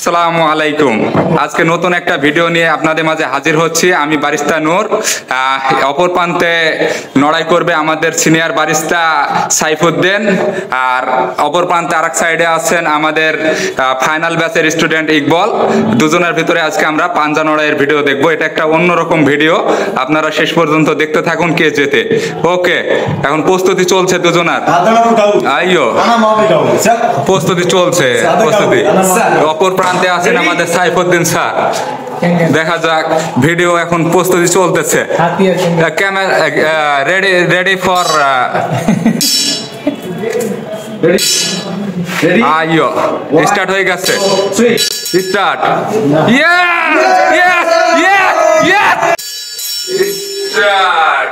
আসসালামু আলাইকুম। আজকে নতুন একটা ভিডিও নিয়ে আপনাদের মাঝে হাজির হচ্ছি। আমি বারিস্তা নূর। অপর প্রান্তে লড়াই করবে আমাদের সিনিয়র বারিস্তা সাইফুদ্দিন, আর অপর প্রান্তে আরেক সাইডে আছেন আমাদের ফাইনাল ব্যাচের স্টুডেন্ট ইকবল। দুজনের ভিতরে আজকে আমরা পাঞ্জা লড়াইয়ের ভিডিও দেখবো। এটা একটা অন্যরকম ভিডিও, আপনারা শেষ পর্যন্ত দেখতে থাকুন কে জেতে। ওকে, এখন প্রস্তুতি চলছে দুজনার। আইয়ো, প্রস্তুতি চলছে, প্রস্তুতি। অপর প্রান্তে আছেন আমাদের সাইফুদ্দিন স্যার। দেখা যাক, ভিডিও এখন প্রস্তুতি চলতেছে। ক্যামেরা রেডি, রেডি ফর আইয়ো, স্টার্ট হয়ে গেছে। Start. Yeah yeah yeah yeah start.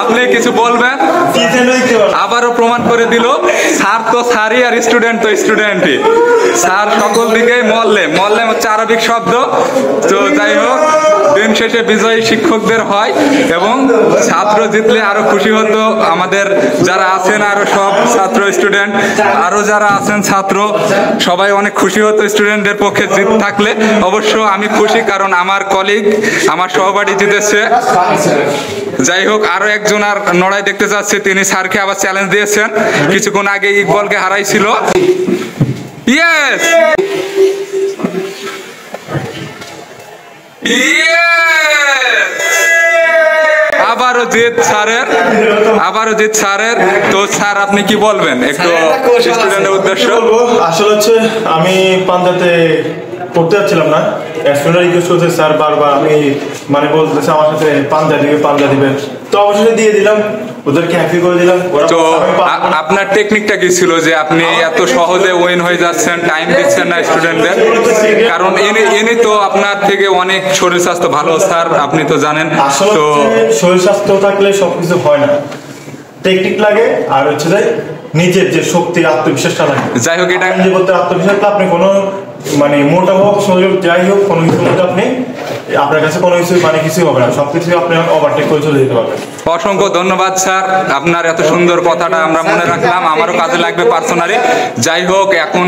আপনি কিছু বলবেন? আবারও প্রমাণ করে দিল, স্যার তো স্যারই আর স্টুডেন্ট তো স্টুডেন্টই। স্যার সকল দিকেই মল্লে মল্লে হচ্ছে আরবিক শব্দ। তো যাই হোক, দিন শেষে বিজয়ী শিক্ষকদের হয় এবং ছাত্র জিতলে আরো খুশি হতো আমাদের যারা আছেন, আরো সব ছাত্র স্টুডেন্ট আরো যারা আছেন ছাত্র, সবাই অনেক খুশি হতো স্টুডেন্টদের পক্ষে জিত থাকলে। অবশ্য আমি খুশি, কারণ আমার কলিগ, আমার সহপাঠী জিতেছে। যাই হোক, আরো একজন আর লড়াই দেখতে যাচ্ছে। তিনি স্যারকে আবার চ্যালেঞ্জ দিয়েছেন, কিছুক্ষণ আগে ইকবলকে হারাইছিল। ইয়েস, আবারও জিত স্যারের, আবারও জিত স্যারের। তো স্যার, আপনি কি বলবেন একটু স্টুডেন্টের উদ্দেশ্য? আসলে হচ্ছে আমি পাঞ্জাতে পড়তে যাচ্ছিলাম না, স্টুডেন্ট রিকোয়েস্ট করছে স্যার বারবার, আমি মানে বলতেছে আমার সাথে পাঞ্জা দিবে, তো অবশ্যই দিয়ে দিলাম, ওদেরকে হ্যাপি করে দিলাম। তো আপনার টেকনিকটা কি ছিল যে আপনি এত সহজে উইন হয়ে যাচ্ছেন, টাইম দিচ্ছেন না স্টুডেন্টদের? কারণ এনে তো আপনার থেকে অনেক শরীর স্বাস্থ্য ভালো স্যার, আপনি তো জানেন। তো শরীর স্বাস্থ্য থাকলে সবকিছু হয় না, টেকনিক লাগে, আর হচ্ছে যে নিজের যে শক্তি, আত্মবিশ্বাসটা লাগে। যাই হোক, এটা যে বলতে আত্মবিশ্বাস, আপনি কোনো মানে মোটা হোক শরীর যাই হোক, কোনো কিছু মধ্যে আপনি আপনার কাছে কোনো কিছু মানে কিছুই হবে না, সবকিছু আপনি ওভারটেক করে চলে যেতে পারবেন। অসংখ্য ধন্যবাদ স্যার, আপনার এত সুন্দর কথাটা আমরা মনে রাখলাম, আমারও কাজে লাগবে পার্সোনালি। যাই হোক, এখন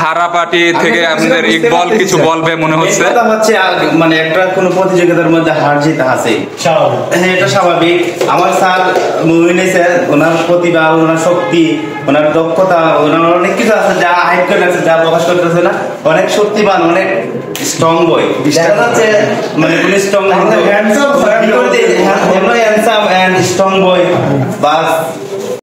হারা পার্টি থেকে আপনাদের ইকবল কিছু বলবে মনে হচ্ছে। মানে একটা কোনো প্রতিযোগিতার মধ্যে হার জিত আছে, হ্যাঁ এটা স্বাভাবিক। আমার স্যার মুহিনী স্যার, ওনার প্রতিভা, ওনার শক্তি, ওনার দক্ষতা, ওনার অনেক কিছু আছে যা হাইড করে আছে, যা প্রকাশ করতেছে না। অনেক শক্তিমান, অনেক স্ট্রং বয় দেখা যাচ্ছে, মানে কোন স্ট্রং